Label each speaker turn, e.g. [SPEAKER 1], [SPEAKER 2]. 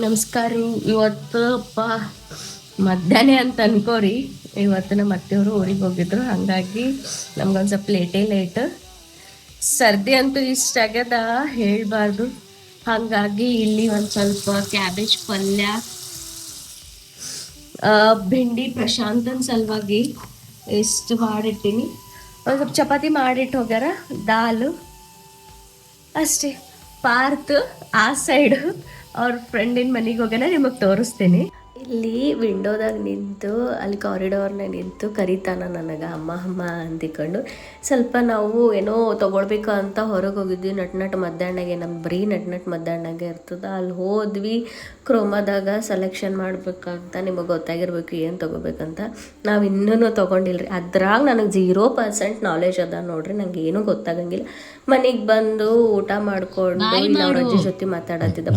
[SPEAKER 1] ನಮಸ್ಕಾರ ರೀ. ಇವತ್ತು ಮಧ್ಯಾಹ್ನ ಅಂತ ಅನ್ಕೋರಿ. ಇವತ್ತು ನಮ್ಮ ಅತ್ತೆಯವರು ಊರಿಗೆ ಹೋಗಿದ್ರು, ಹಾಗಾಗಿ ನಮ್ಗೊಂದು ಸ್ವಲ್ಪ ಲೇಟ್. ಸರ್ದಿ ಅಂತೂ ಇಷ್ಟ ಆಗ್ಯದ ಹೇಳ್ಬಾರ್ದು. ಹಾಗಾಗಿ ಇಲ್ಲಿ ಒಂದು ಸ್ವಲ್ಪ ಕ್ಯಾಬೇಜ್ ಪಲ್ಯ, ಭಿಂಡಿ ಪ್ರಶಾಂತನ ಸಲುವಾಗಿ ಎಷ್ಟು ಮಾಡಿಟ್ಟಿನಿ. ಒಂದು ಸ್ವಲ್ಪ ಚಪಾತಿ ಮಾಡಿಟ್ಟು ಹೋಗ್ಯಾರ, ದಾಲು ಅಷ್ಟೇ. ಪಾರ್ತ್ ಆ ಸೈಡು ಅವ್ರ ಫ್ರೆಂಡಿನ ಮನೆಗೆ ಹೋಗ್ಯಾನ, ನಿಮಗೆ ತೋರಿಸ್ತೀನಿ. ಇಲ್ಲಿ ವಿಂಡೋದಾಗ ನಿಂತು ಅಲ್ಲಿ ಕಾರಿಡೋರ್ನಾಗ ನಿಂತು ಕರಿತಾನ ನನಗೆ ಅಮ್ಮ ಅಮ್ಮ ಅಂತಿಕೊಂಡು. ಸ್ವಲ್ಪ ನಾವು ಏನೋ ತೊಗೊಳ್ಬೇಕು ಅಂತ ಹೊರಗೆ ಹೋಗಿದ್ವಿ. ನಟ್ ಮಧ್ಯಾಹ್ನಾಗೆ, ನಮ್ದು ಬರೀ ನಟ್ ಮಧ್ಯಾಹ್ನಾಗೆ ಇರ್ತದೆ. ಅಲ್ಲಿ ಹೋದ್ವಿ, ಕ್ರೋಮಾದಾಗ ಸೆಲೆಕ್ಷನ್ ಮಾಡ್ಬೇಕಂತ ನಿಮಗೆ ಗೊತ್ತಾಗಿರ್ಬೇಕು ಏನು ತೊಗೋಬೇಕಂತ. ನಾವು ಇನ್ನೂ ತೊಗೊಂಡಿಲ್ರಿ. ಅದ್ರಾಗ ನನಗೆ 0% ನಾಲೆಜ್ ಅದ ನೋಡ್ರಿ. ನಂಗೆ ಏನೂ ಗೊತ್ತಾಗಂಗಿಲ್ಲ. ಮನೆಗೆ ಬಂದು ಊಟ ಮಾಡಿಕೊಂಡು ಇಲ್ಲ ಅವ್ರ ಅಜ್ಜಿ ಜೊತೆ ಮಾತಾಡತ್ತಿದ್ದ.